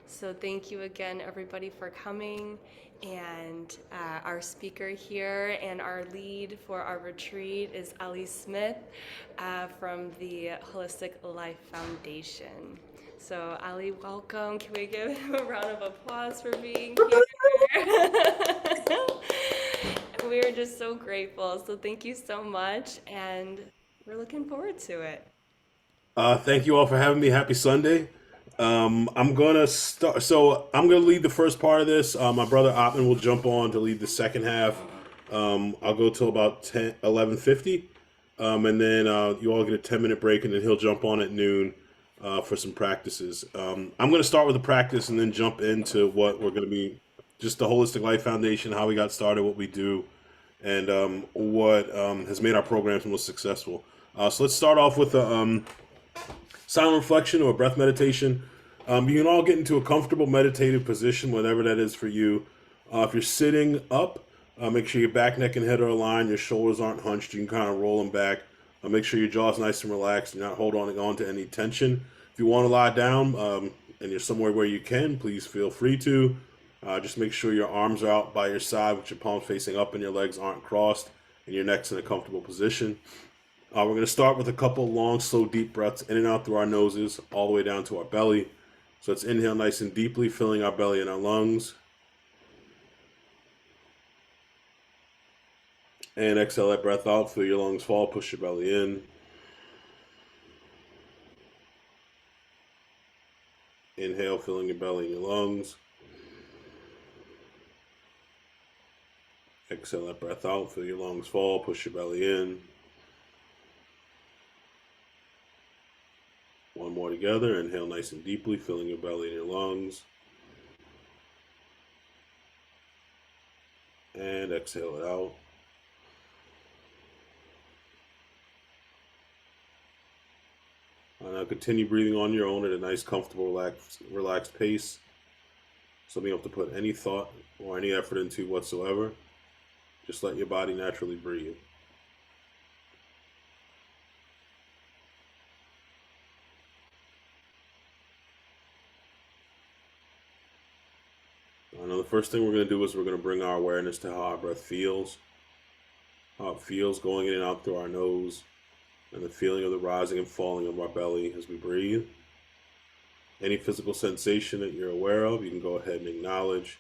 So thank you again, everybody, for coming. And our speaker here and our lead for our retreat is Ali Smith from the Holistic Life Foundation. So Ali, welcome. Can we give him a round of applause for being here? We are just so grateful. So thank you so much, and we're looking forward to it. Thank you all for having me. Happy Sunday. I'm gonna start. So I'm gonna lead the first part of this. My brother Ottman will jump on to lead the second half. I'll go till about 11:50, and then you all get a 10-minute break, and then he'll jump on at noon for some practices. I'm gonna start with a practice, and then jump into what we're gonna be, just the Holistic Life Foundation, how we got started, what we do, and what has made our programs most successful. So let's start off with a silent reflection or breath meditation. You can all get into a comfortable meditative position, whatever that is for you. If you're sitting up, make sure your back, neck, and head are aligned. Your shoulders aren't hunched. You can kind of roll them back. Make sure your jaw's nice and relaxed. You're not holding on to any tension. If you want to lie down and you're somewhere where you can, please feel free to. Just make sure your arms are out by your side with your palms facing up and your legs aren't crossed and your neck's in a comfortable position. We're going to start with a couple long, slow, deep breaths in and out through our noses, all the way down to our belly. So let's inhale nice and deeply, filling our belly and our lungs. And exhale that breath out, feel your lungs fall, push your belly in. Inhale, filling your belly and your lungs. Exhale that breath out, feel your lungs fall, push your belly in. One more together. Inhale nice and deeply, filling your belly and your lungs. And exhale it out. Now continue breathing on your own at a nice, comfortable, relaxed pace. Something you don't have to put any thought or any effort into whatsoever. Just let your body naturally breathe. Now the first thing we're going to do is we're going to bring our awareness to how our breath feels. How it feels going in and out through our nose, and the feeling of the rising and falling of our belly as we breathe. Any physical sensation that you're aware of, you can go ahead and acknowledge,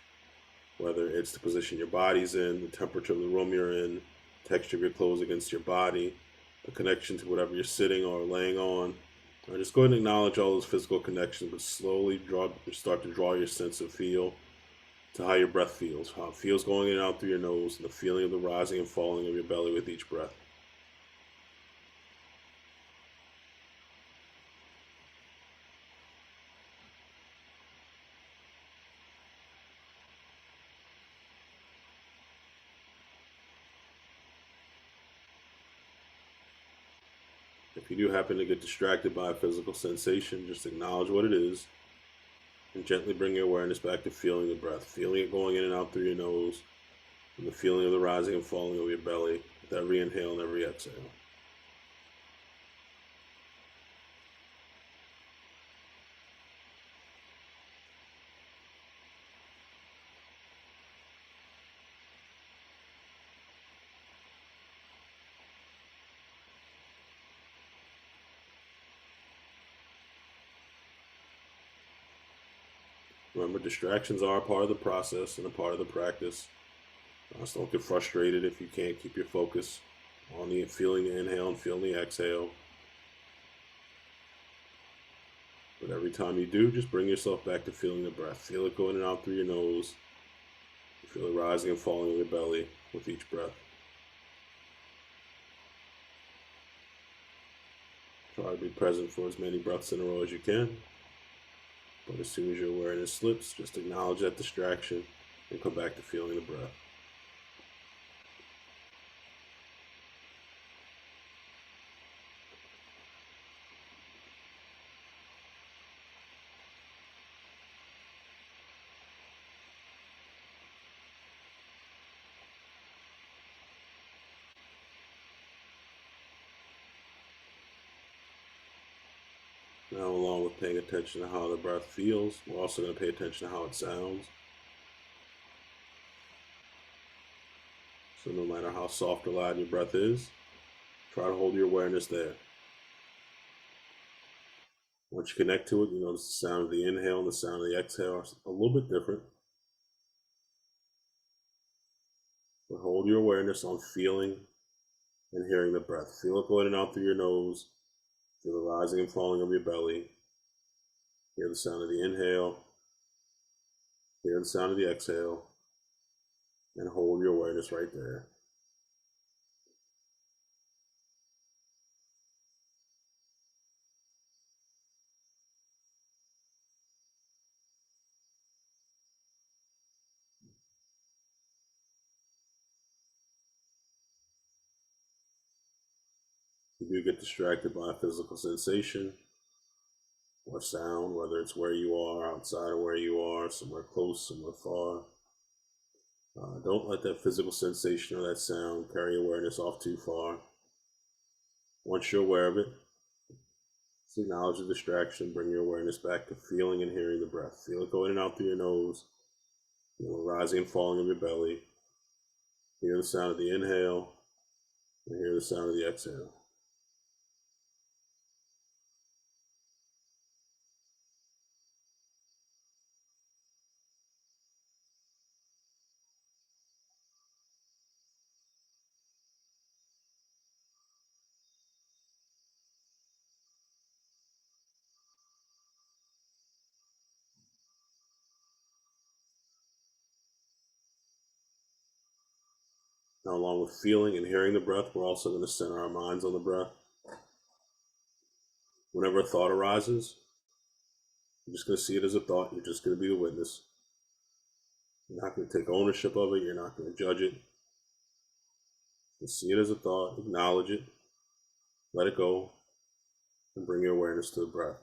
whether it's the position your body's in, the temperature of the room you're in, texture of your clothes against your body, the connection to whatever you're sitting or laying on. Or just go ahead and acknowledge all those physical connections, but slowly start to draw your sense of feel to how your breath feels, how it feels going in and out through your nose, and the feeling of the rising and falling of your belly with each breath. If you do happen to get distracted by a physical sensation, just acknowledge what it is and gently bring your awareness back to feeling the breath, feeling it going in and out through your nose, and the feeling of the rising and falling of your belly with every inhale and every exhale. Remember, distractions are a part of the process and a part of the practice. So don't get frustrated if you can't keep your focus on the feeling the inhale and feeling the exhale. But every time you do, just bring yourself back to feeling the breath. Feel it going in and out through your nose. Feel it rising and falling in your belly with each breath. Try to be present for as many breaths in a row as you can. But as soon as your awareness slips, just acknowledge that distraction and come back to feeling the breath. Now, along with paying attention to how the breath feels, we're also going to pay attention to how it sounds. So no matter how soft or loud your breath is, try to hold your awareness there. Once you connect to it, you notice the sound of the inhale and the sound of the exhale are a little bit different. But hold your awareness on feeling and hearing the breath. Feel it going in and out through your nose. Feel the rising and falling of your belly. Hear the sound of the inhale. Hear the sound of the exhale. And hold your awareness right there. If you get distracted by a physical sensation or sound, whether it's where you are, outside of where you are, somewhere close, somewhere far, don't let that physical sensation or that sound carry awareness off too far. Once you're aware of it, just acknowledge the distraction, bring your awareness back to feeling and hearing the breath. Feel it going in and out through your nose, feel the rising and falling of your belly. Hear the sound of the inhale, and hear the sound of the exhale. Now, along with feeling and hearing the breath, we're also going to center our minds on the breath. Whenever a thought arises, you're just going to see it as a thought. You're just going to be the witness. You're not going to take ownership of it. You're not going to judge it. Just see it as a thought, acknowledge it, let it go, and bring your awareness to the breath.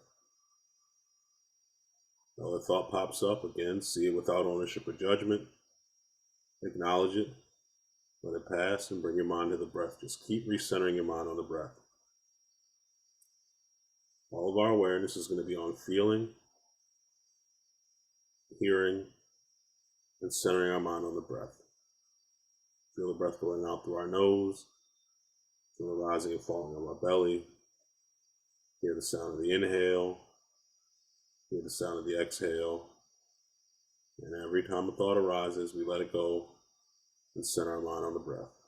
Now, the thought pops up again, see it without ownership or judgment. Acknowledge it, let it pass, and bring your mind to the breath. Just keep recentering your mind on the breath. All of our awareness is going to be on feeling, hearing, and centering our mind on the breath. Feel the breath going out through our nose, feel the rising and falling of our belly, hear the sound of the inhale, hear the sound of the exhale, and every time a thought arises, we let it go and center our mind on the breath.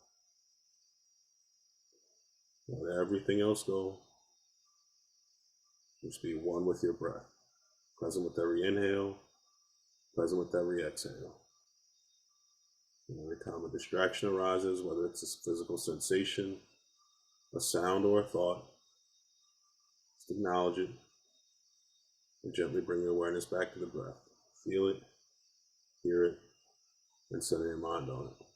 Let everything else go. Just be one with your breath, present with every inhale, present with every exhale. And every time a distraction arises, whether it's a physical sensation, a sound, or a thought, just acknowledge it and gently bring your awareness back to the breath. Feel it, hear it, and center your mind on it.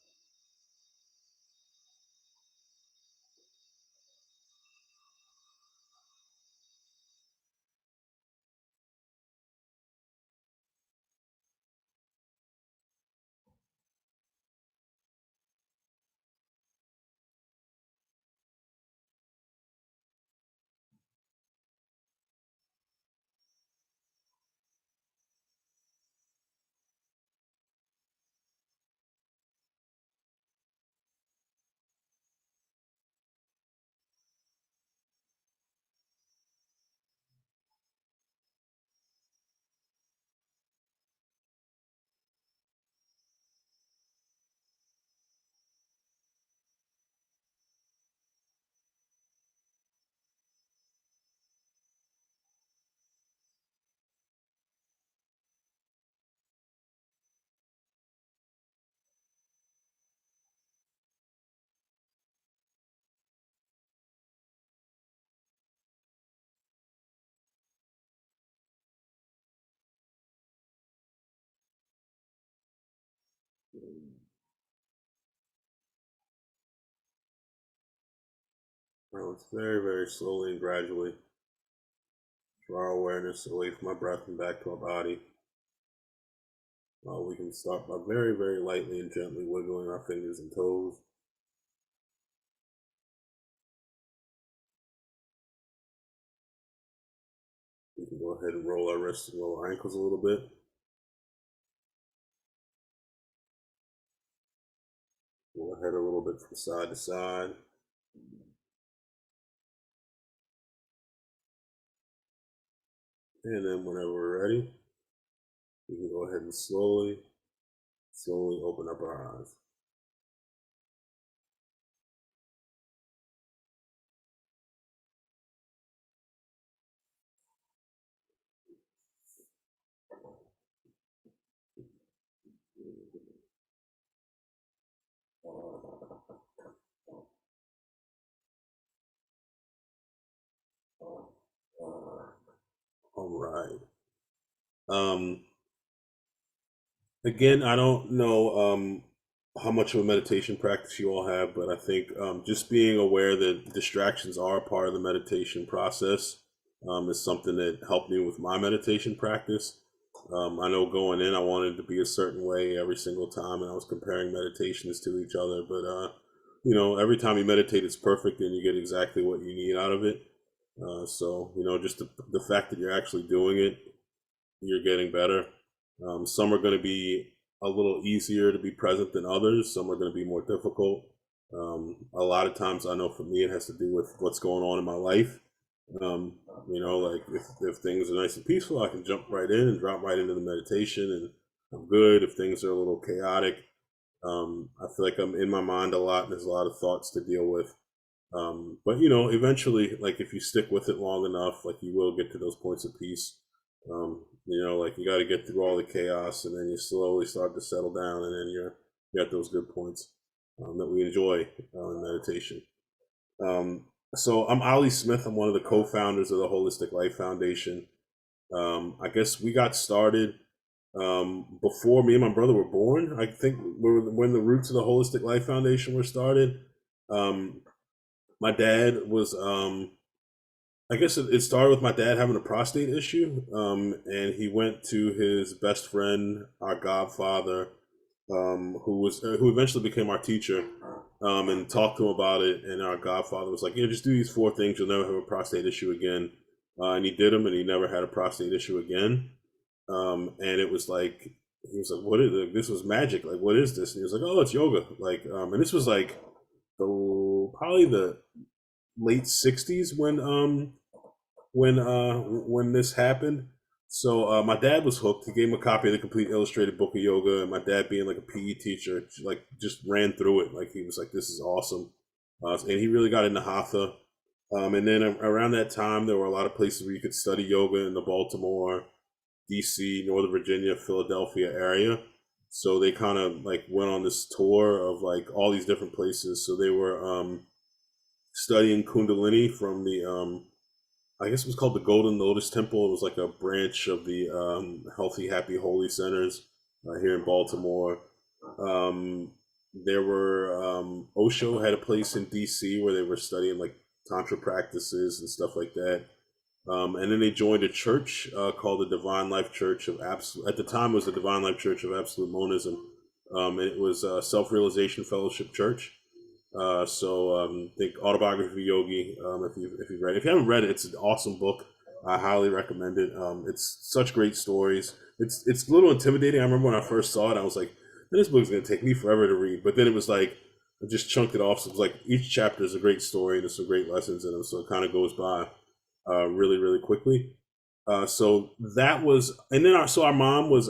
Now let's very, very slowly and gradually draw our awareness away from our breath and back to our body. We can start by very, very lightly and gently wiggling our fingers and toes. Go ahead and roll our wrists and roll our ankles a little bit. Roll our head a little bit from side to side. And then whenever we're ready, we can go ahead and slowly open up our eyes. All right. Again, I don't know how much of a meditation practice you all have, but I think just being aware that distractions are a part of the meditation process is something that helped me with my meditation practice. I know going in, I wanted to be a certain way every single time, and I was comparing meditations to each other. But every time you meditate, it's perfect, and you get exactly what you need out of it. So just the fact that you're actually doing it, you're getting better. Some are going to be a little easier to be present than others. Some are going to be more difficult. A lot of times, I know for me, it has to do with what's going on in my life. Like if things are nice and peaceful, I can jump right in and drop right into the meditation, and I'm good. If things are a little chaotic, I feel like I'm in my mind a lot, and there's a lot of thoughts to deal with. But eventually, like if you stick with it long enough, like you will get to those points of peace. Like you got to get through all the chaos, and then you slowly start to settle down, and then you got those good points that we enjoy in meditation. So I'm Ali Smith. I'm one of the co-founders of the Holistic Life Foundation. I guess we got started before me and my brother were born. I think when the roots of the Holistic Life Foundation were started. My dad was I guess it started with my dad having a prostate issue, and he went to his best friend, our godfather, who eventually became our teacher, and talked to him about it. And our godfather was like, "Yeah, just do these 4 things. You'll never have a prostate issue again." And he did them, and he never had a prostate issue again. And it was like he was like, "What is it? This was magic? Like, what is this?" And he was like, "Oh, it's yoga." Like, and this was like probably the late '60s when this happened. So my dad was hooked. He gave him a copy of the complete illustrated book of yoga, and my dad, being like a PE teacher, like just ran through it. Like he was like, "This is awesome," and he really got into hatha. And then around that time, there were a lot of places where you could study yoga in the Baltimore, DC, Northern Virginia, Philadelphia area. So they kind of like went on this tour of like all these different places. So they were studying Kundalini from the I guess it was called the Golden Lotus Temple. It was like a branch of the Healthy, Happy, Holy Centers here in Baltimore. There were Osho had a place in DC where they were studying like tantra practices and stuff like that. And then they joined a church called the Divine Life Church of Absolute. At the time, it was the Divine Life Church of Absolute Monism. It was a Self-Realization Fellowship Church. Think Autobiography of a Yogi. If you haven't read it, it's an awesome book. I highly recommend it. It's such great stories. It's a little intimidating. I remember when I first saw it, I was like, "This book's gonna take me forever to read." But then it was like I just chunked it off. So it was like each chapter is a great story and there's some great lessons in them. So it kind of goes by really, really quickly. So that was, and then our mom was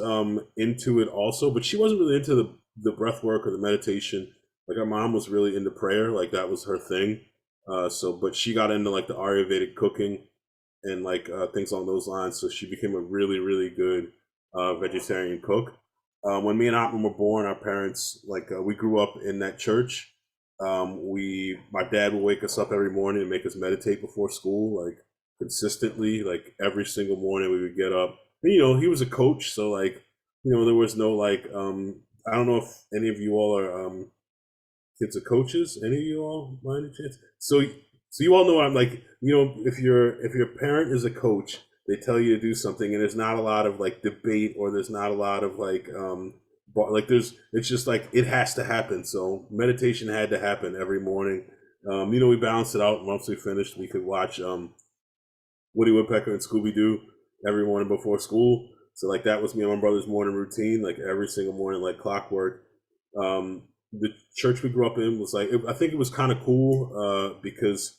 into it also, but she wasn't really into the breath work or the meditation. Like our mom was really into prayer, like that was her thing. But she got into like the Ayurvedic cooking and like things along those lines. So she became a really, really good vegetarian cook. When me and Atman were born, our parents we grew up in that church. My dad would wake us up every morning and make us meditate before school, like consistently, like every single morning we would get up. And, he was a coach, so there was no I don't know if any of you all are kids of coaches. Any of you all, by any chance? So you all know I'm like, if your parent is a coach, they tell you to do something, and there's not a lot of like debate, or there's not a lot of it's just like it has to happen. So meditation had to happen every morning. We balanced it out. Once we finished, we could watch Woody Woodpecker and Scooby Doo. every morning before school. So like that was me and my brother's morning routine, like every single morning, like clockwork. The church we grew up in was I think it was kind of cool because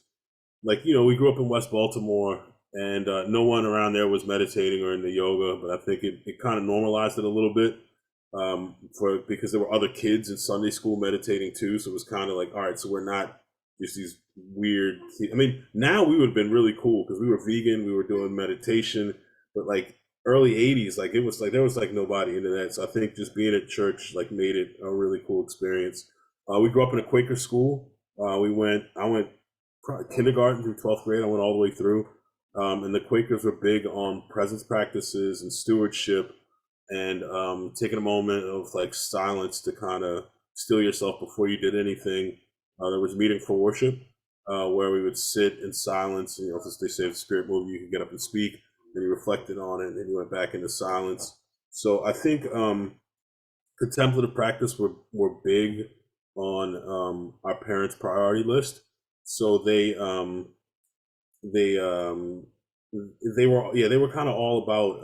like we grew up in West Baltimore, and no one around there was meditating or into yoga, but I think it kind of normalized it a little bit for because there were other kids in Sunday school meditating too, so it was kind of like, all right, so we're not just these weird I mean, now we would have been really cool because we were vegan, we were doing meditation, but like early 80s, like it was like there was like nobody into that, so I think just being at church like made it a really cool experience. We grew up in a Quaker school. I went kindergarten through 12th grade. I went all the way through. And the Quakers were big on presence practices and stewardship and taking a moment of like silence to kind of still yourself before you did anything. There was meeting for worship where we would sit in silence. And, as they say, if the spirit moved, you could get up and speak. And you reflected on it, and then you went back into silence. So I think contemplative practice were big on our parents' priority list. So they they were kind of all about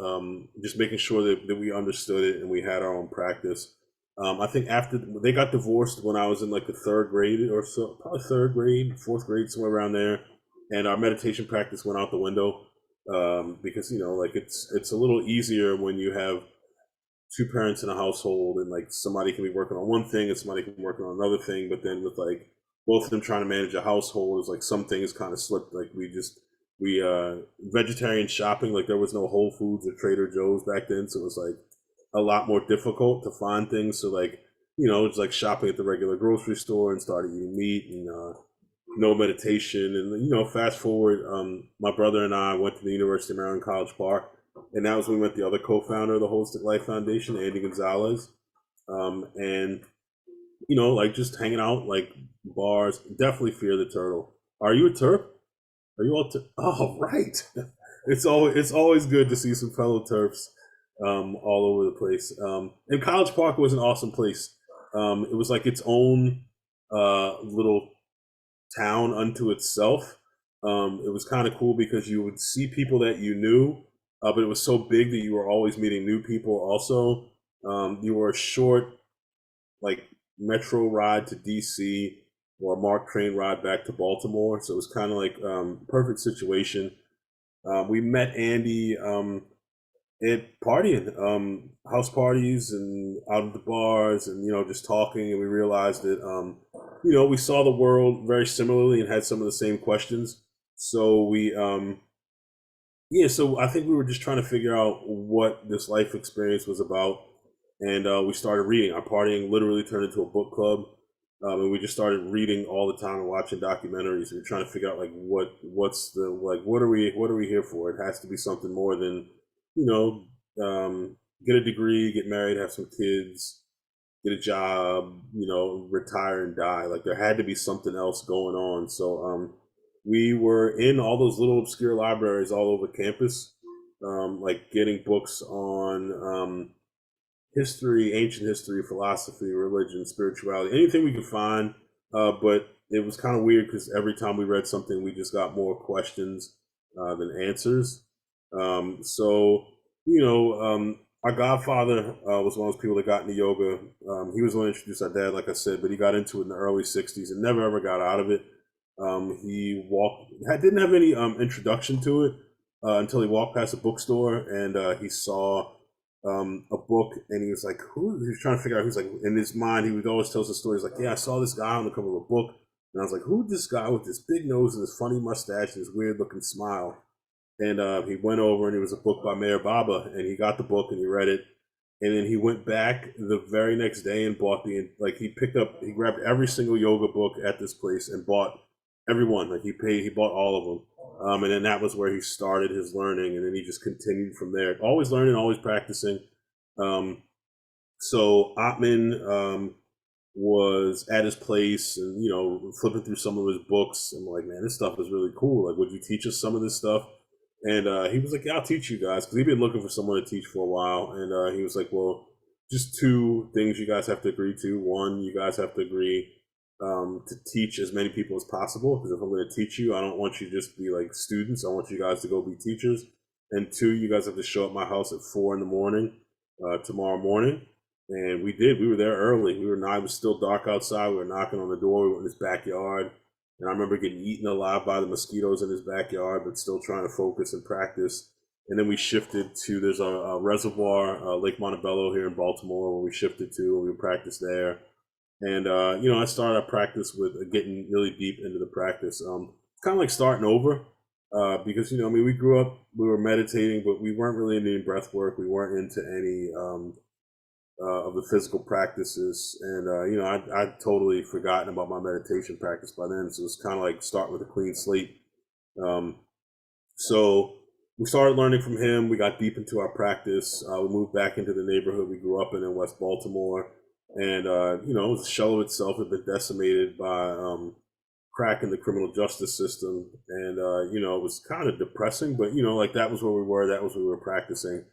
just making sure that we understood it and we had our own practice. I think after they got divorced when I was in like the third grade or so, probably third grade, fourth grade, somewhere around there, and our meditation practice went out the window because like it's a little easier when you have two parents in a household and like somebody can be working on one thing and somebody can be working on another thing, but then with like both of them trying to manage a household is like some things kind of slipped. Like we vegetarian shopping, like there was no Whole Foods or Trader Joe's back then, so it was like a lot more difficult to find things. So like it's like shopping at the regular grocery store and started eating meat and no meditation. And fast forward, my brother and I went to the University of Maryland College Park, and that was when we met the other co-founder of the Holistic Life Foundation, Andy Gonzalez, and like just hanging out, like bars. Definitely Fear the Turtle. Are you a Terp? Are you all? Oh, right. It's always good to see some fellow Terps all over the place. And College Park was an awesome place. It was like its own little town unto itself. It was kind of cool because you would see people that you knew, but it was so big that you were always meeting new people. Also, you were a short, like metro ride to DC or a MARC train ride back to Baltimore, so it was kind of like perfect situation. We met Andy at partying, house parties and out at the bars, and just talking, and we realized that we saw the world very similarly and had some of the same questions. So so I think we were just trying to figure out what this life experience was about, and we started reading. Our partying literally turned into a book club, and we just started reading all the time and watching documentaries. We were trying to figure out like what are we here for? It has to be something more than you know get a degree, get married, have some kids, get a job, retire and die. Like there had to be something else going on. So we were in all those little obscure libraries all over campus, like getting books on history, ancient history, philosophy, religion, spirituality, anything we could find. But it was kind of weird because every time we read something, we just got more questions than answers. So, our godfather was one of those people that got into yoga. He was the one who introduced our dad, like I said, but he got into it in the early 60s and never ever got out of it. Didn't have any introduction to it until he walked past a bookstore and he saw a book, and he was like, who? He was trying to figure out who's like in his mind. He would always tell us the story. He's like, yeah, I saw this guy on the cover of a book, and I was like, who's this guy with this big nose and this funny mustache and this weird looking smile? And he went over, and it was a book by Mayor Baba, and he got the book and he read it, and then he went back the very next day and bought he grabbed every single yoga book at this place and bought every one. Like he bought all of them. And then that was where he started his learning, and then he just continued from there. Always learning, always practicing. So Atman was at his place, and flipping through some of his books. I'm like, man, this stuff is really cool. Like, would you teach us some of this stuff? And he was like, yeah, I'll teach you guys, because he'd been looking for someone to teach for a while. And he was like, well, just two things you guys have to agree to. One, you guys have to agree to teach as many people as possible, because if I'm going to teach you, I don't want you to just be like students. I want you guys to go be teachers. and two, you guys have to show up at my house at 4 in the morning tomorrow morning. And we did. We were there early. It was still dark outside. We were knocking on the door. We were in his backyard. And I remember getting eaten alive by the mosquitoes in his backyard, but still trying to focus and practice. And then we shifted to, there's a reservoir, Lake Montebello here in Baltimore, where we shifted to, and we practiced there. And I started our practice with getting really deep into the practice. It's kind of like starting over, because we grew up, we were meditating, but we weren't really into any breath work. We weren't into any of the physical practices, and I'd totally forgotten about my meditation practice by then. So it's kind of like start with a clean slate. Um, so we started learning from him. We got deep into our practice. We moved back into the neighborhood we grew up in West Baltimore, and the shell of itself had been decimated by crack in the criminal justice system, and it was kind of depressing. But like that was where we were. That was where we were practicing,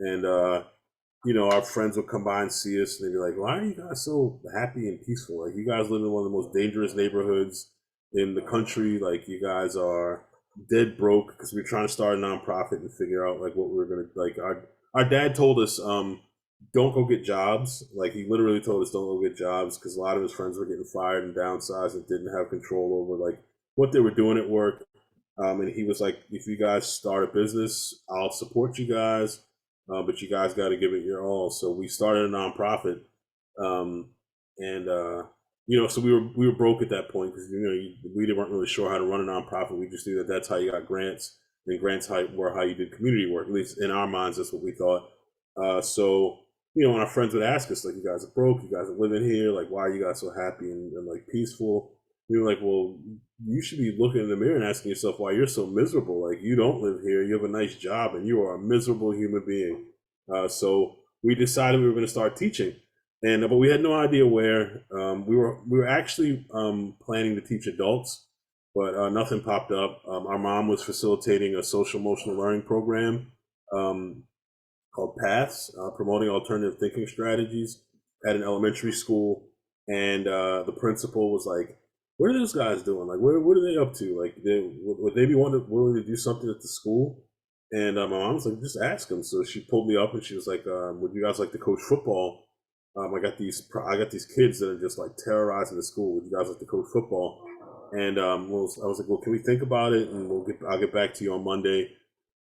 and our friends would come by and see us, and they'd be like, "Why are you guys so happy and peaceful? Like, you guys live in one of the most dangerous neighborhoods in the country. Like, you guys are dead broke," because we were trying to start a nonprofit and figure out like what we were gonna like. Our dad told us, "Don't go get jobs." Like, he literally told us, "Don't go get jobs," because a lot of his friends were getting fired and downsized and didn't have control over like what they were doing at work. And he was like, "If you guys start a business, I'll support you guys, but you guys got to give it your all." So we started a nonprofit, um, and so we were broke at that point because we weren't really sure how to run a nonprofit. We just knew that that's how you got grants, and grants were how you did community work. At least in our minds, that's what we thought. So when our friends would ask us, like, "You guys are broke, you guys are living here, like, why are you guys so happy and like peaceful?" We were like, "Well, you should be looking in the mirror and asking yourself why you're so miserable. Like, you don't live here, you have a nice job, and you are a miserable human being." So we decided we were going to start teaching, and but we had no idea where. We were actually planning to teach adults, but nothing popped up. Our mom was facilitating a social emotional learning program um, called Paths, promoting alternative thinking strategies at an elementary school, and the principal was like, "What are those guys doing? Like, what are they up to? Like, would they be willing to do something at the school?" And my mom was like, "Just ask them." So she pulled me up and she was like, "Would you guys like to coach football? I got these kids that are just like terrorizing the school. Would you guys like to coach football?" And I was like, "Well, can we think about it? And I'll get back to you on Monday."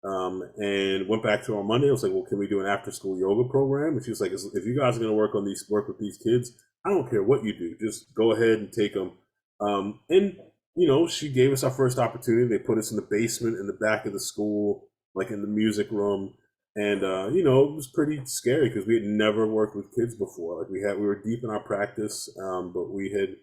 And went back to her on Monday. I was like, "Well, can we do an after school yoga program?" And she was like, "If you guys are going to work with these kids, I don't care what you do. Just go ahead and take them." And she gave us our first opportunity. They put us in the basement in the back of the school, like in the music room, and it was pretty scary because we had never worked with kids before. Like, we were deep in our practice, but we had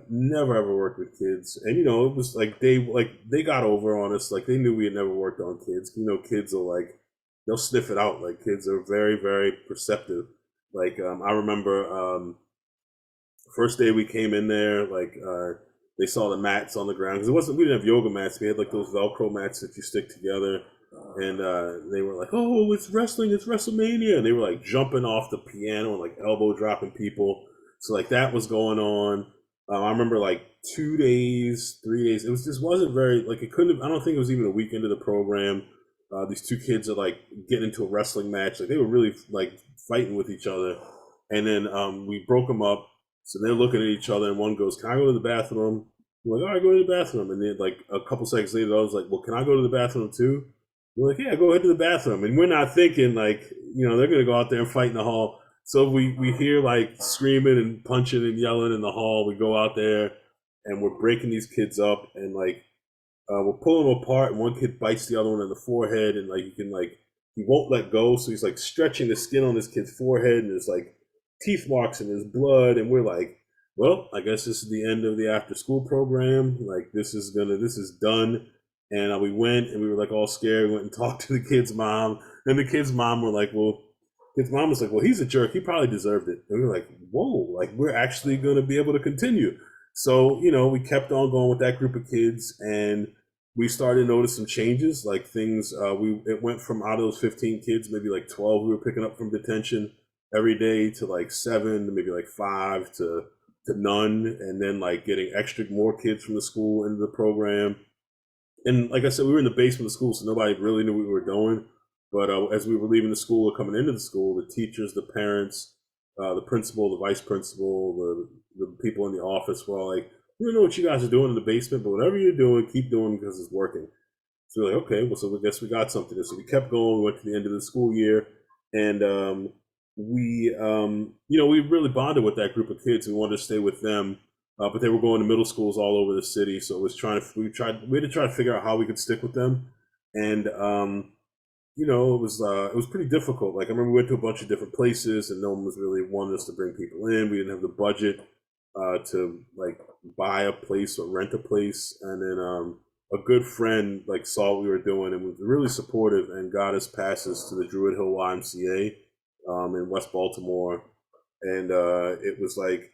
never ever worked with kids, and it was like they got over on us. Like, they knew we had never worked on kids. Kids will like they'll sniff it out. Like, kids are very very perceptive. Like, I remember first day we came in there, like they saw the mats on the ground because we didn't have yoga mats. We had like those Velcro mats that you stick together, and they were like, "Oh, it's wrestling, it's WrestleMania," and they were like jumping off the piano and like elbow dropping people. So like that was going on. I remember like 2 days, 3 days. It was just wasn't very like it couldn't have. I don't think it was even a week into the program. These two kids are like getting into a wrestling match. Like, they were really like fighting with each other, and then we broke them up. So they're looking at each other, and one goes, "Can I go to the bathroom?" I'm like, "All right, go to the bathroom." And then like a couple seconds later, I was like, "Well, can I go to the bathroom too?" We're like, "Yeah, go ahead to the bathroom." And we're not thinking like they're gonna go out there and fight in the hall. So we hear like screaming and punching and yelling in the hall. We go out there and we're breaking these kids up, and like we're pulling them apart, and one kid bites the other one in the forehead, and like he won't let go, so he's like stretching the skin on this kid's forehead, and there's like teeth marks in his blood, and we're like, "Well, I guess this is the end of the after school program. Like, this is done." And we went, and we were like all scared. We went and talked to the kid's mom, and the kid's mom were like, "Well," his mom was like, "Well, he's a jerk. He probably deserved it." And we were like, "Whoa, like, we're actually going to be able to continue." So, we kept on going with that group of kids, and we started to notice some changes. Like, things, it went from out of those 15 kids, maybe like 12 we were picking up from detention every day, to like 7 to maybe like 5 to none, and then like getting extra more kids from the school into the program. And like I said, we were in the basement of the school, so nobody really knew what we were doing. But as we were leaving the school or coming into the school, the teachers, the parents, the principal, the vice principal, the people in the office were all like, "We don't know what you guys are doing in the basement, but whatever you're doing, keep doing because it's working." So we're like, okay, well, so I guess we got something. So we kept going. We went to the end of the school year, and we really bonded with that group of kids. We wanted to stay with them, but they were going to middle schools all over the city. So it was we had to try to figure out how we could stick with them, and it was pretty difficult. Like I remember we went to a bunch of different places, and no one was really wanting us to bring people in. We didn't have the budget to like buy a place or rent a place, and then a good friend like saw what we were doing and was really supportive and got us passes to the Druid Hill YMCA in West Baltimore, and it was like.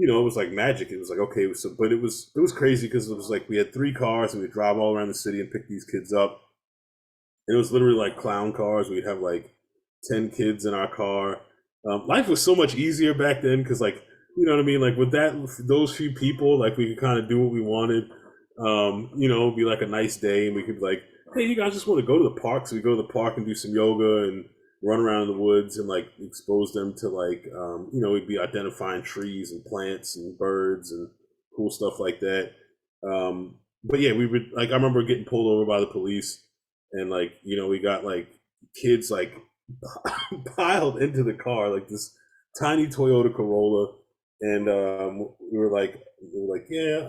It was like magic. It was like okay, so but it was crazy because it was like we had 3 cars and we drive all around the city and pick these kids up, and it was literally like clown cars. We'd have like 10 kids in our car. Life was so much easier back then because, like, you know what I mean. Like with those few people, like we could kind of do what we wanted. It'd be like a nice day, and we could be like, "Hey, you guys just want to go to the park?" So we go to the park and do some yoga and run around in the woods and like expose them to like, we'd be identifying trees and plants and birds and cool stuff like that. But yeah, we would like. I remember getting pulled over by the police and like we got like kids like piled into the car like this tiny Toyota Corolla, and we were like yeah,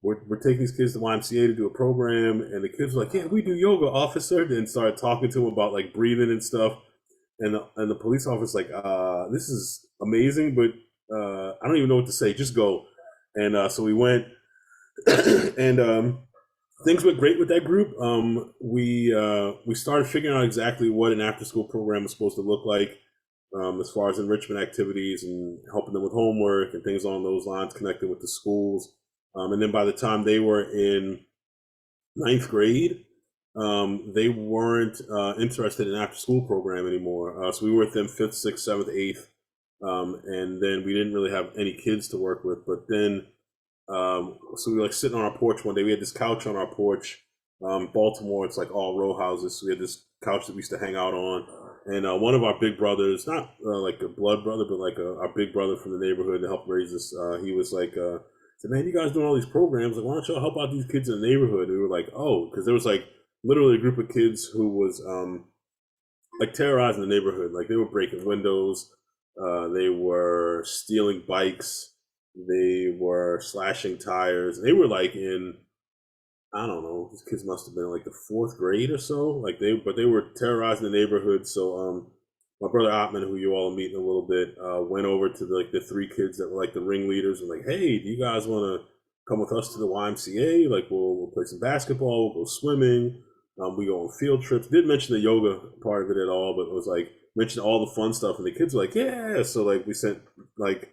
we're taking these kids to YMCA to do a program, and the kids were like, yeah, we do yoga, officer, and started talking to him about like breathing and stuff, and the police officer's like, this is amazing, but I don't even know what to say, just go. And so we went, and things went great with that group. We started figuring out exactly what an after school program was supposed to look like, as far as enrichment activities and helping them with homework and things along those lines, connecting with the schools. And then by the time they were in ninth grade, they weren't interested in after school program anymore. So we were with them fifth, sixth, seventh, eighth, and then we didn't really have any kids to work with. But then so we were like sitting on our porch one day. We had this couch on our porch. Baltimore, it's like all row houses. So we had this couch that we used to hang out on. And one of our big brothers, not like a blood brother, but like our big brother from the neighborhood to help raise us, he was like, said, man, you guys doing all these programs. Like, why don't y'all help out these kids in the neighborhood? And we were like, oh, because there was like literally a group of kids who was like terrorizing the neighborhood. Like they were breaking windows, they were stealing bikes, they were slashing tires. They were like in, I don't know, these kids must have been in like the fourth grade or so. But they were terrorizing the neighborhood. So my brother Ottman, who you all will meet in a little bit, went over to the 3 kids that were like the ringleaders and like, hey, do you guys want to come with us to the YMCA? Like we'll play some basketball, we'll go swimming, we go on field trips. Didn't mention the yoga part of it at all, but it was like mentioned all the fun stuff, and the kids were like, yeah. So like we sent like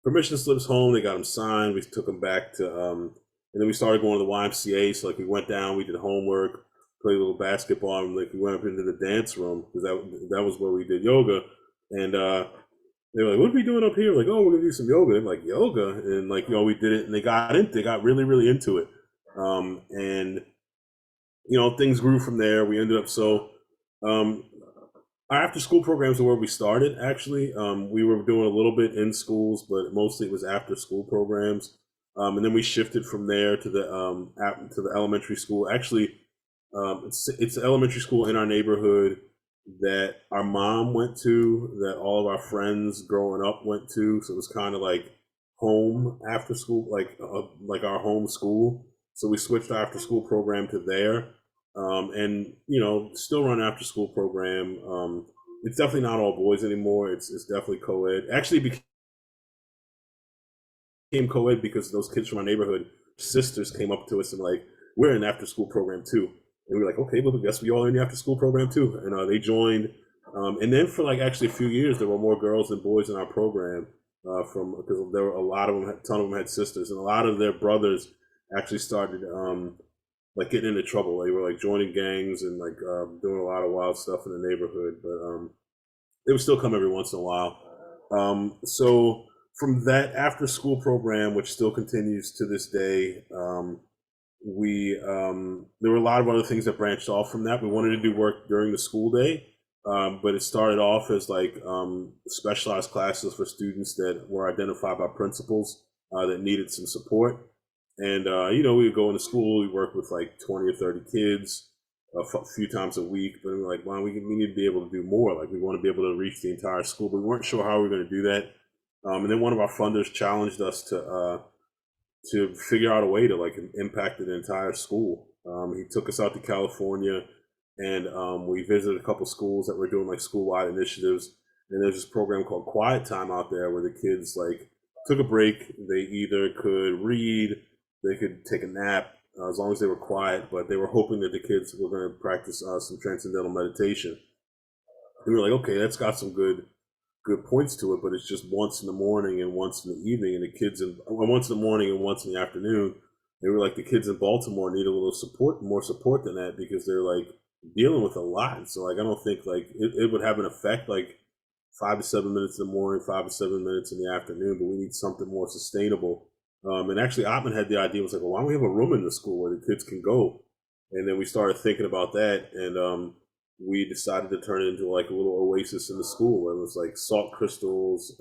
permission slips home. They got them signed. We took them back to, and then we started going to the YMCA. So like we went down, we did homework, played a little basketball, and like we went up into the dance room because that was where we did yoga. And they were like, "What are we doing up here?" Like, "Oh, we're gonna do some yoga." And I'm like, yoga, and like we did it, and they got really really into it. And things grew from there. We ended up um, our after school programs are where we started. Actually, we were doing a little bit in schools, but mostly it was after school programs. And then we shifted from there to the elementary school. Actually, it's an elementary school in our neighborhood that our mom went to, that all of our friends growing up went to. So it was kind of like home after school, like our home school. So we switched our after school program to there, and still run after school program. It's definitely not all boys anymore. It's definitely co-ed. Actually, became co-ed because those kids from our neighborhood sisters came up to us and like, we're in after school program too, and we were like, okay, well, I guess we all are in the after school program too, and they joined. And then for like actually a few years, there were more girls than boys in our program, from because there were a lot of them, a ton of them had sisters, and a lot of their brothers actually started like getting into trouble. They were like joining gangs and like doing a lot of wild stuff in the neighborhood, but they would still come every once in a while. So from that after school program, which still continues to this day, we there were a lot of other things that branched off from that. We wanted to do work during the school day, but it started off as like specialized classes for students that were identified by principals that needed some support. And we would go into school. We work with like 20 or 30 kids a few times a week. But we were like, wow, we need to be able to do more. Like we want to be able to reach the entire school, but we weren't sure how we were going to do that. And then one of our funders challenged us to figure out a way to like impact the entire school. He took us out to California, and we visited a couple schools that were doing like school-wide initiatives. And there's this program called Quiet Time out there where the kids like took a break. They either could read, they could take a nap, as long as they were quiet. But they were hoping that the kids were going to practice some transcendental meditation. And we were like, okay, that's got some good points to it, but it's just once in the morning and once in the evening, and the kids once in the morning and once in the afternoon. They were like, the kids in Baltimore need a little support, more support than that, because they're like dealing with a lot. And so like I don't think like it would have an effect like 5 to 7 minutes in the morning, 5 to 7 minutes in the afternoon, but we need something more sustainable. And actually, Ottman had the idea, was like, well, why don't we have a room in the school where the kids can go? And then we started thinking about that, and we decided to turn it into like a little oasis in the school where it was like salt crystals,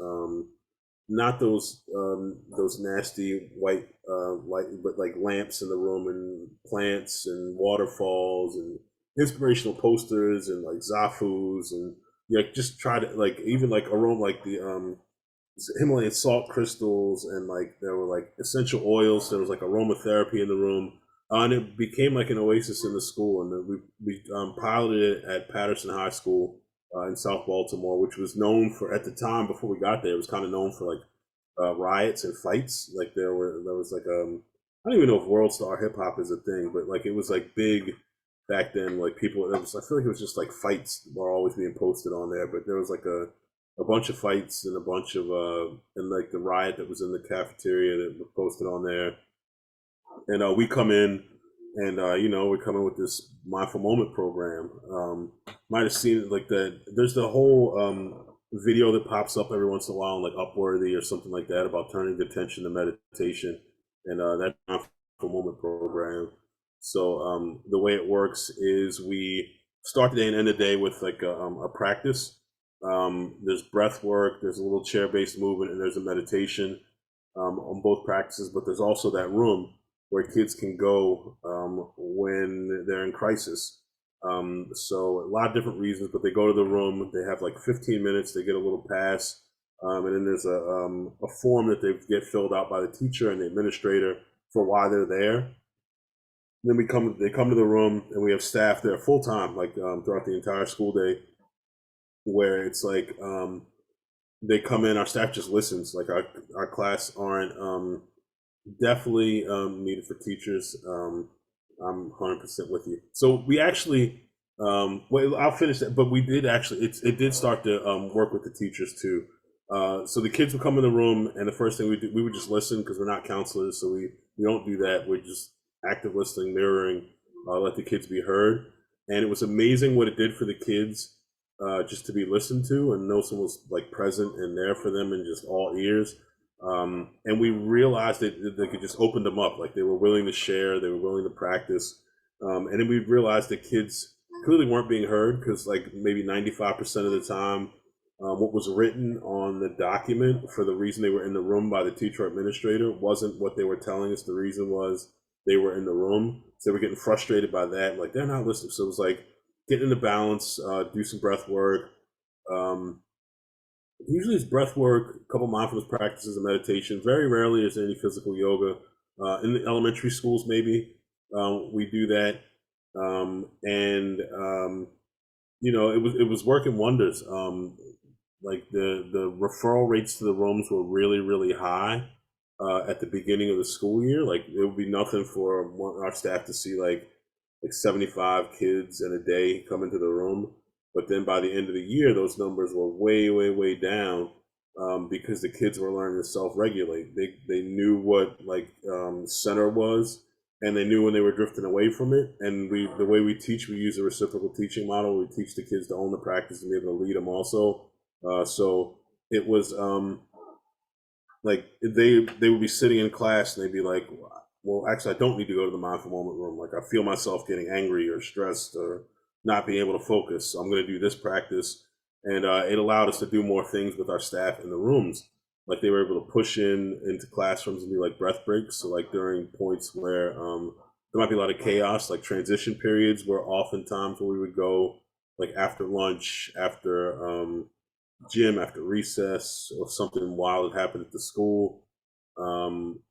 not those nasty white light, but like lamps in the room, and plants and waterfalls and inspirational posters and like zafus, and just try to like even like aroma, like the Himalayan salt crystals, and like there were like essential oils. There was like aromatherapy in the room, and it became like an oasis in the school. And then we piloted it at Patterson High School in South Baltimore, which was known for, at the time before we got there, it was kind of known for like riots and fights. Like there was like I don't even know if World Star Hip Hop is a thing, but like it was like big back then. Like people, it was, I feel like it was just like fights were always being posted on there. But there was like a bunch of fights and a bunch of and like the riot that was in the cafeteria that was posted on there. And we come in, and we come in with this mindful moment program. Might have seen it, like that. There's the whole video that pops up every once in a while, like Upworthy or something like that, about turning attention to meditation, and that mindful moment program. So the way it works is we start the day and end the day with like a practice. There's breath work, there's a little chair-based movement, and there's a meditation on both practices. But there's also that room where kids can go when they're in crisis. So a lot of different reasons, but they go to the room. They have like 15 minutes. They get a little pass, and then there's a form that they get filled out by the teacher and the administrator for why they're there. Then they come to the room, and we have staff there full time, like throughout the entire school day, where it's like they come in. Our staff just listens. Like our class aren't definitely needed for teachers. I'm 100% with you. So we actually, well, I'll finish that. But we did actually, it did start to work with the teachers too. So the kids would come in the room, and the first thing we would just listen, because we're not counselors, so we don't do that. We're just active listening, mirroring, let the kids be heard. And it was amazing what it did for the kids, just to be listened to and know someone was like present and there for them and just all ears. And we realized that they could just open them up, like they were willing to share, they were willing to practice. And then we realized that kids clearly weren't being heard, because like maybe 95% of the time, what was written on the document for the reason they were in the room by the teacher or administrator wasn't what they were telling us. The reason was they were in the room. So they were getting frustrated by that. Like, they're not listening. So it was like, get into balance, do some breath work. Usually it's breath work, a couple mindfulness practices and meditation. Very rarely is there any physical yoga. In the elementary schools, maybe we do that. It was working wonders. Like the referral rates to the rooms were really, really high at the beginning of the school year. Like, it would be nothing for our staff to see like 75 kids in a day come into the room. But then by the end of the year, those numbers were way, way, way down, because the kids were learning to self-regulate. They knew what like center was, and they knew when they were drifting away from it. And the way we teach, we use a reciprocal teaching model. We teach the kids to own the practice and be able to lead them also. So it was like they would be sitting in class, and they'd be like, well, actually, I don't need to go to the mindful moment room. Like, I feel myself getting angry or stressed or not being able to focus. So I'm going to do this practice. And it allowed us to do more things with our staff in the rooms. Like, they were able to push in into classrooms and do like breath breaks. So, like, during points where there might be a lot of chaos, like transition periods were oftentimes where we would go, like after lunch, after gym, after recess, or something wild had happened at the school.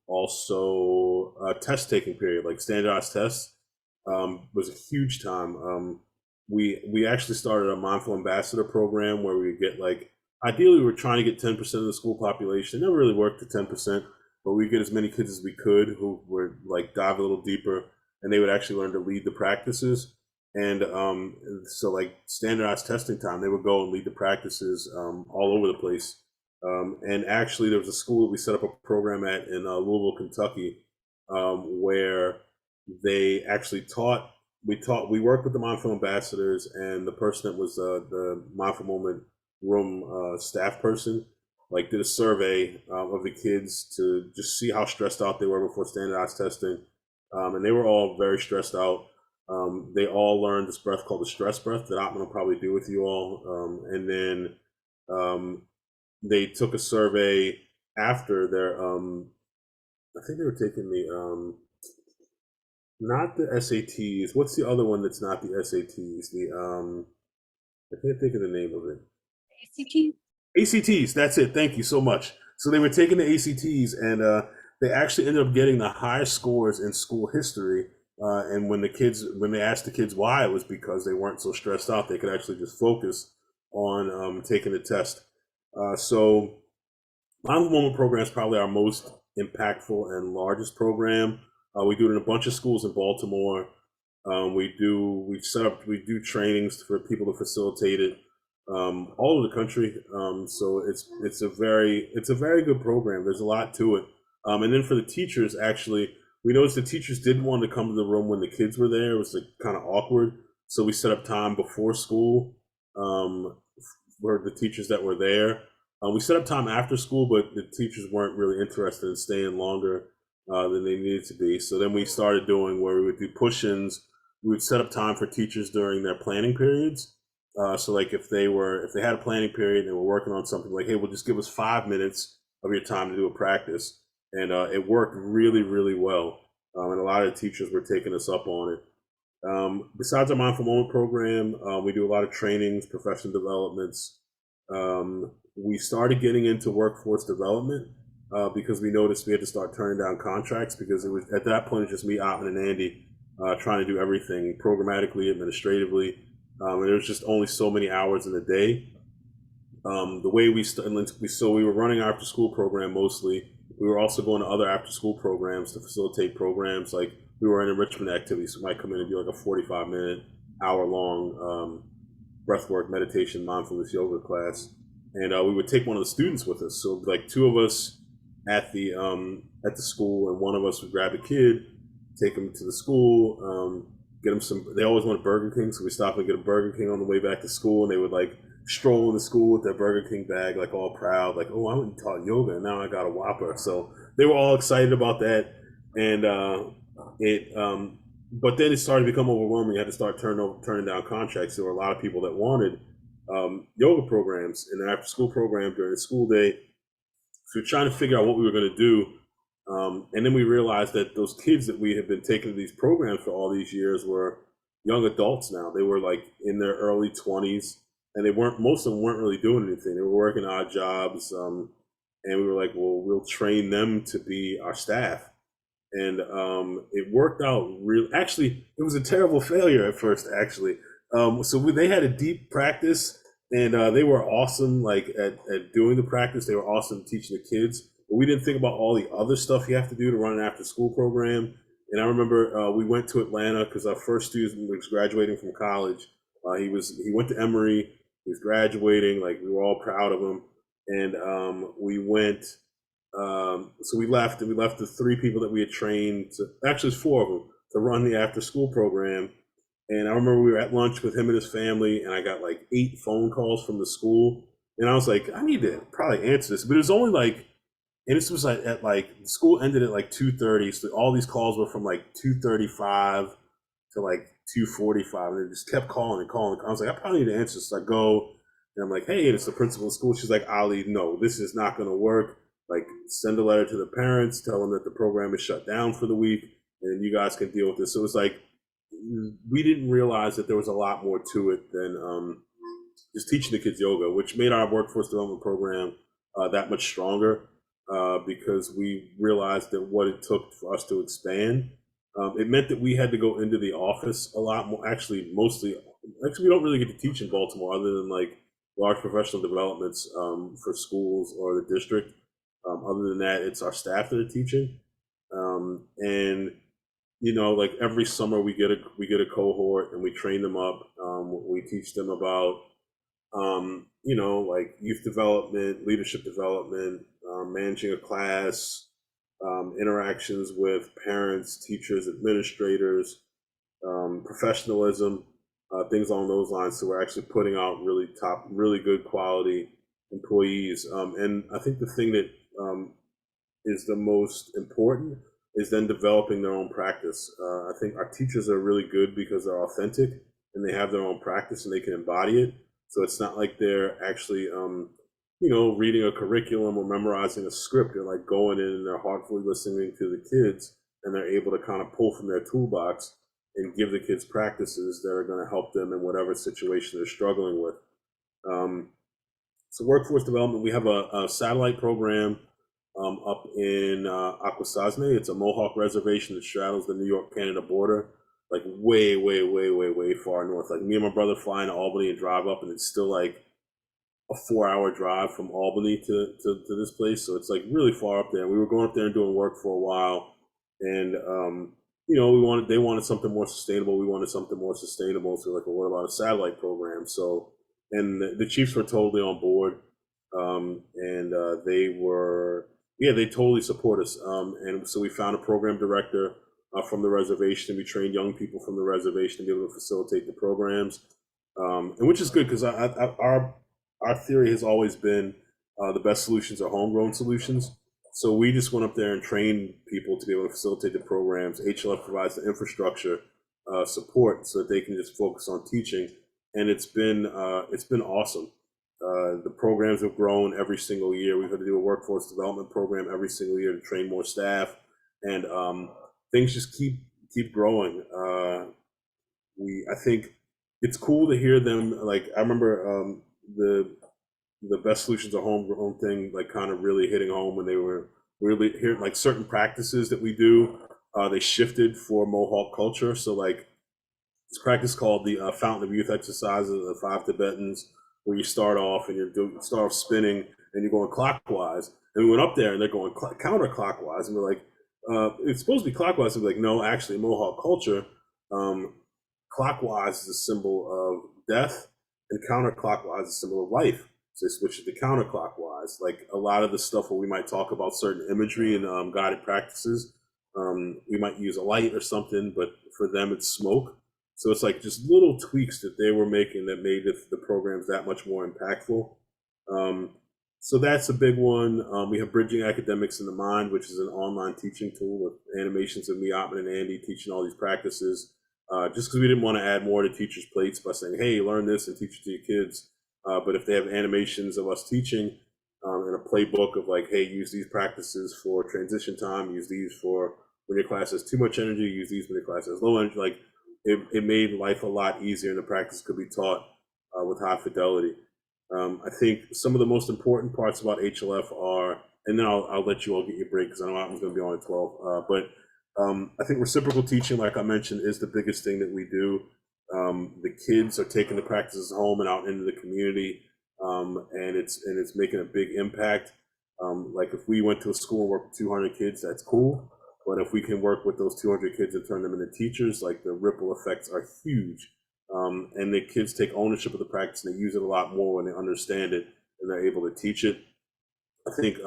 Also, test taking period, like standardized tests, was a huge time. We actually started a mindful ambassador program where we get like, ideally we were trying to get 10% of the school population. It never really worked to 10%, but we get as many kids as we could who would like dive a little deeper, and they would actually learn to lead the practices. And so like standardized testing time, they would go and lead the practices all over the place. And actually, there was a school that we set up a program at in Louisville, Kentucky, where they actually taught. We worked with the mindful ambassadors and the person that was the mindful moment room staff person. Like, did a survey of the kids to just see how stressed out they were before standardized testing, and they were all very stressed out. They all learned this breath called the stress breath that I'm going to probably do with you all, and then um, they took a survey after their I think they were taking the not the SATs. What's the other one that's not the SATs? The I can't think of the name of it. ACT? ACTs, that's it. Thank you so much. So they were taking the ACTs, and they actually ended up getting the highest scores in school history. And when they asked the kids why, it was because they weren't so stressed out. They could actually just focus on taking the test. So Mindful Moment program is probably our most impactful and largest program. We do it in a bunch of schools in Baltimore. We do trainings for people to facilitate it all over the country. So it's a very good program. There's a lot to it. And then for the teachers, actually, we noticed the teachers didn't want to come to the room when the kids were there. It was like kind of awkward. So we set up time before school for the teachers that were there. We set up time after school, but the teachers weren't really interested in staying longer than they needed to be. So then we started doing where we would do push-ins. We would set up time for teachers during their planning periods. So like if they had a planning period and they were working on something, like, hey, well, just give us 5 minutes of your time to do a practice, and it worked really, really well. And a lot of the teachers were taking us up on it. Besides our Mindful Moment program, we do a lot of trainings, professional developments. We started getting into workforce development because we noticed we had to start turning down contracts because it was at that point just me, Oppen, and Andy trying to do everything programmatically, administratively, and there was just only so many hours in the day. The way so we were running our after school program mostly. We were also going to other after school programs to facilitate programs. Like, we were in enrichment activities, so we might come in and do like a 45-minute, hour-long breathwork, meditation, mindfulness yoga class, and we would take one of the students with us. So like two of us at the school, and one of us would grab a kid, take them to the school, get them some. They always wanted Burger King, so we stopped and get a Burger King on the way back to school, and they would like stroll in the school with their Burger King bag, like all proud, like, oh, I went and taught yoga, and now I got a Whopper. So they were all excited about that, and but then it started to become overwhelming. You had to start turning down contracts. There were a lot of people that wanted yoga programs in the after school program during the school day. So we were trying to figure out what we were going to do. And then we realized that those kids that we had been taking to these programs for all these years were young adults now. They were like in their early 20s, and most of them weren't really doing anything. They were working odd jobs. And we were like, well, we'll train them to be our staff. And it worked out real. Actually, it was a terrible failure at first. Actually, they had a deep practice, and they were awesome. Like at doing the practice, they were awesome teaching the kids. But we didn't think about all the other stuff you have to do to run an after-school program. And I remember we went to Atlanta because our first student was graduating from college. He went to Emory. He was graduating. Like, we were all proud of him. And we went. So we left, and we left the three people that we had trained. Actually, it's four of them to run the after-school program. And I remember we were at lunch with him and his family, and I got like 8 phone calls from the school. And I was like, I need to probably answer this, but it was only like and this was like at like school ended at like 2:30. So all these calls were from like 2:35 to like 2:45, and they just kept calling and calling. I was like, I probably need to answer. So I go and I'm like, hey, and it's the principal of school. She's like, Ali, no, this is not going to work. Like, send a letter to the parents, tell them that the program is shut down for the week, and you guys can deal with this. So it was like we didn't realize that there was a lot more to it than just teaching the kids yoga, which made our workforce development program that much stronger because we realized that what it took for us to expand, it meant that we had to go into the office a lot more. Actually, we don't really get to teach in Baltimore other than like large professional developments for schools or the district. Other than that, it's our staff that are teaching, and like every summer we get a cohort and we train them up. We teach them about like youth development, leadership development, managing a class, interactions with parents, teachers, administrators, professionalism, things along those lines. So we're actually putting out really good quality employees. And I think the thing that is the most important is then developing their own practice. I think our teachers are really good because they're authentic and they have their own practice and they can embody it. So it's not like they're actually, reading a curriculum or memorizing a script. They're like going in and they're heartfully listening to the kids, and they're able to kind of pull from their toolbox and give the kids practices that are going to help them in whatever situation they're struggling with. Um, so workforce development, we have a satellite program up in Akwesasne. It's a Mohawk reservation that straddles the New York-Canada border, like way, way, way, way, way far north. Like me and my brother fly into Albany and drive up, and it's still like a 4-hour drive from Albany to this place. So it's like really far up there. We were going up there and doing work for a while, and they wanted something more sustainable. We wanted something more sustainable. So like, well, what about a satellite program? So, and the Chiefs were totally on board, and they totally support us. And so we found a program director from the reservation. We trained young people from the reservation to be able to facilitate the programs, and which is good because our theory has always been the best solutions are homegrown solutions. So we just went up there and trained people to be able to facilitate the programs. HLF provides the infrastructure support so that they can just focus on teaching, and it's been awesome. The programs have grown every single year. We've had to do a workforce development program every single year to train more staff, and things just keep growing. I think it's cool to hear them. Like I remember the best solutions are homegrown thing, like kind of really hitting home when they were really hearing like certain practices that we do. They shifted for Mohawk culture. So like this practice called the Fountain of Youth exercises, the 5 Tibetans, where you start off and start off spinning and you're going clockwise. And we went up there and they're going counterclockwise, and we're like, it's supposed to be clockwise. And we're like, no, actually, Mohawk culture, clockwise is a symbol of death, and counterclockwise is a symbol of life. So they switch it to counterclockwise. Like a lot of the stuff where we might talk about certain imagery and guided practices, we might use a light or something, but for them it's smoke. So it's like just little tweaks that they were making that made the programs that much more impactful. So that's a big one. We have Bridging Academics in the Mind, which is an online teaching tool with animations of me, Ottman, and Andy teaching all these practices. Just because we didn't want to add more to teachers' plates by saying, hey, learn this and teach it to your kids. But if they have animations of us teaching and a playbook of like, hey, use these practices for transition time, use these for when your class has too much energy, use these when your class has low energy, like it made life a lot easier and the practice could be taught with high fidelity. I think some of the most important parts about HLF are, and then I'll let you all get your break because I know I'm going to be on at 12, but I think reciprocal teaching, like I mentioned, is the biggest thing that we do. The kids are taking the practices home and out into the community, and it's making a big impact. Like if we went to a school and worked with 200 kids, that's cool. But if we can work with those 200 kids and turn them into teachers, like the ripple effects are huge. And the kids take ownership of the practice and they use it a lot more when they understand it and they're able to teach it. I think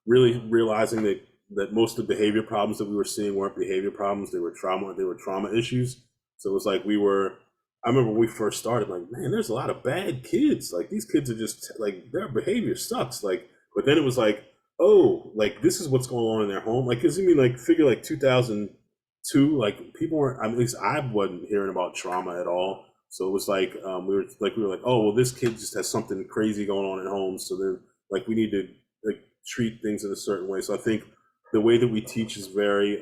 really realizing that most of the behavior problems that we were seeing weren't behavior problems, they were trauma issues. So it was like I remember when we first started, like, man, there's a lot of bad kids. Like these kids are just like, their behavior sucks. Like, but then it was like, oh, like this is what's going on in their home. Like, cause I mean, like figure like 2002, like people weren't. I mean, at least I wasn't hearing about trauma at all. So it was like we were like, oh well, this kid just has something crazy going on at home. So then like we need to like treat things in a certain way. So I think the way that we teach is very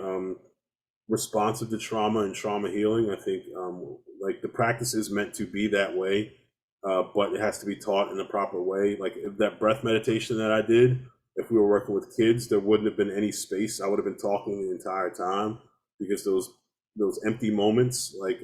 responsive to trauma and trauma healing. I think like the practice is meant to be that way, but it has to be taught in the proper way. Like that breath meditation that I did, if we were working with kids, there wouldn't have been any space. I would have been talking the entire time because those empty moments, like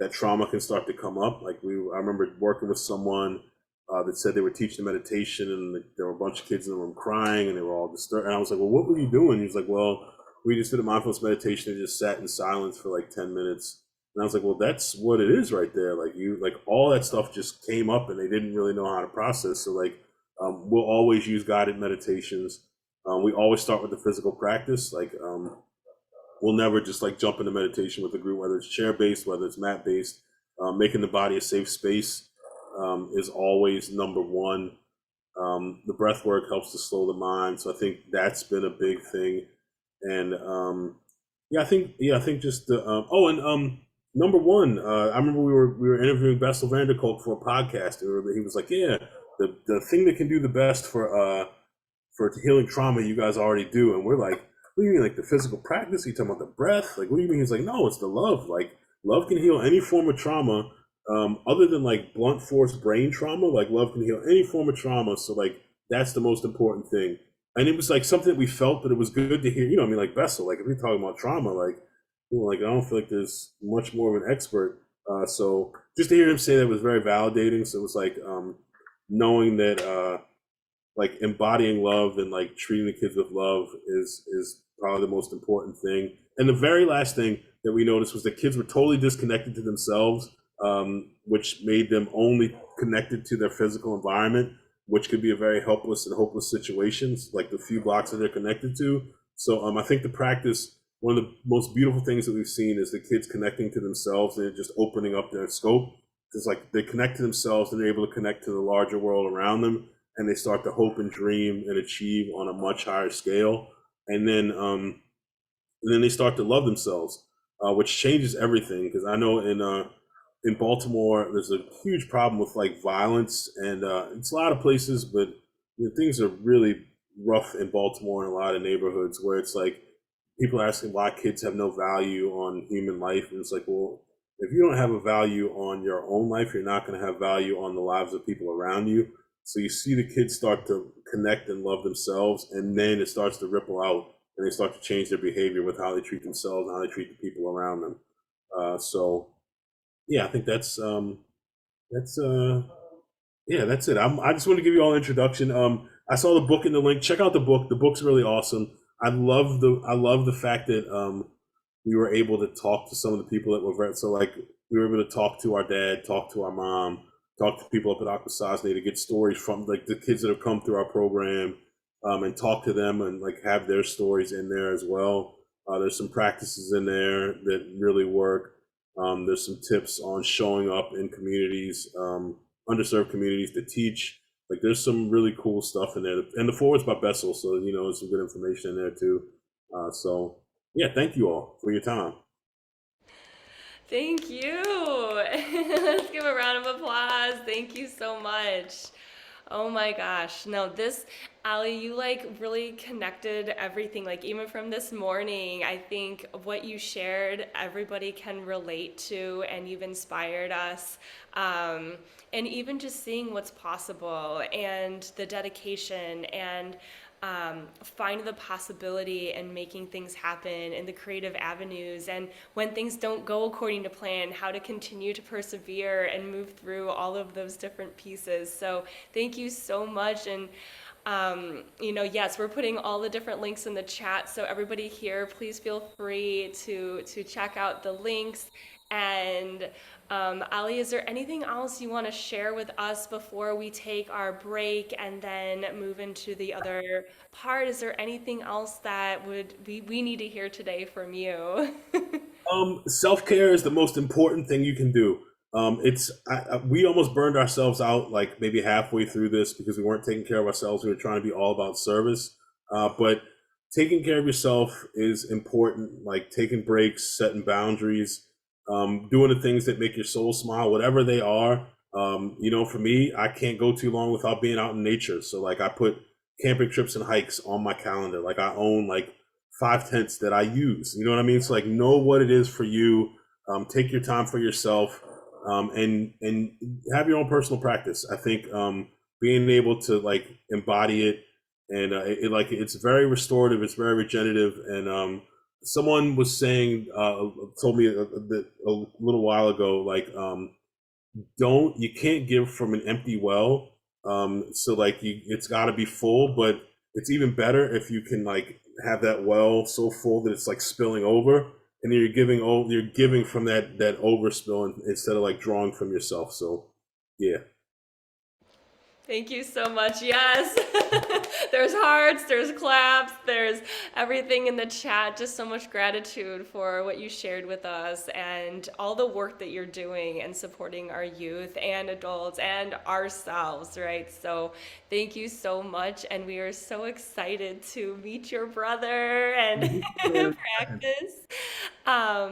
that trauma can start to come up. I remember working with someone that said they were teaching meditation, and there were a bunch of kids in the room crying, and they were all disturbed. And I was like, "Well, what were you doing?" He was like, "Well, we just did a mindfulness meditation and just sat in silence for like 10 minutes." And I was like, "Well, that's what it is right there. Like like all that stuff just came up, and they didn't really know how to process. So like, we'll always use guided meditations. We always start with the physical practice. Like, we'll never just like jump into meditation with a group, whether it's chair based, whether it's mat based. Making the body a safe space is always number one. The breath work helps to slow the mind, so I think that's been a big thing. And I think just the number one. I remember we were interviewing Bessel van der Kolk for a podcast, and he was like, "Yeah, the thing that can do the best for healing trauma, you guys already do." And we're like, "What do you mean, like the physical practice? Are you talking about the breath? Like, what do you mean?" He's like, "No, it's the love. Like, love can heal any form of trauma, other than like blunt force brain trauma. Like, love can heal any form of trauma. So, like, that's the most important thing." And it was like something that we felt, but it was good to hear. You know, I mean, like Bessel, like if you're talking about trauma, like, like I don't feel like there's much more of an expert. So just to hear him say that was very validating. So it was like knowing that like embodying love and like treating the kids with love is probably the most important thing. And the very last thing that we noticed was that kids were totally disconnected to themselves, which made them only connected to their physical environment, which could be a very helpless and hopeless situations, like the few blocks that they're connected to. So I think the practice, one of the most beautiful things that we've seen is the kids connecting to themselves and just opening up their scope. It's like they connect to themselves and they're able to connect to the larger world around them, and they start to hope and dream and achieve on a much higher scale. And then they start to love themselves, which changes everything. Because I know in Baltimore, there's a huge problem with like violence, and it's a lot of places, but things are really rough in Baltimore in a lot of neighborhoods where it's like people are asking why kids have no value on human life, and it's like, well, if you don't have a value on your own life, you're not going to have value on the lives of people around you. So you see the kids start to connect and love themselves, and then it starts to ripple out, and they start to change their behavior with how they treat themselves and how they treat the people around them. So yeah, I think that's yeah, that's it. I just want to give you all an introduction. I saw the book in the link. Check out the book. The book's really awesome. I love the fact that we were able to talk to some of the people that were very, so like we were able to talk to our dad, talk to our mom, talk to people up at Aquasasne to get stories from like the kids that have come through our program, and talk to them and like have their stories in there as well. There's some practices in there that really work. There's some tips on showing up in communities, underserved communities to teach. Like there's some really cool stuff in there, and the forward's by Bessel, so there's some good information in there too. So yeah, thank you all for your time. Thank you. Let's give a round of applause. Thank you so much. Oh my gosh. No, Ali, you like really connected everything. Like even from this morning, I think what you shared, everybody can relate to, and you've inspired us. And even just seeing what's possible and the dedication and find the possibility and making things happen in the creative avenues, and when things don't go according to plan, how to continue to persevere and move through all of those different pieces. So thank you so much. And yes, we're putting all the different links in the chat, so everybody here, please feel free to check out the links. And Ali, is there anything else you want to share with us before we take our break and then move into the other part? Is there anything else that we need to hear today from you? Self care is the most important thing you can do. We almost burned ourselves out like maybe halfway through this because we weren't taking care of ourselves. We were trying to be all about service. But taking care of yourself is important, like taking breaks, setting boundaries, doing the things that make your soul smile, whatever they are. For me, I can't go too long without being out in nature. So like I put camping trips and hikes on my calendar. Like I own like 5 tents that I use. You know what I mean? So like know what it is for you. Take your time for yourself, and have your own personal practice. I think being able to like embody it, and like it's very restorative, it's very regenerative. And someone was saying, told me a little while ago, like don't you can't give from an empty well. So like it's got to be full, but it's even better if you can like have that well so full that it's like spilling over, and then you're giving from that overspill instead of like drawing from yourself. So yeah. Thank you so much. Yes. There's hearts, there's claps, there's everything in the chat. Just so much gratitude for what you shared with us and all the work that you're doing and supporting our youth and adults and ourselves, right? So thank you so much. And we are so excited to meet your brother and practice.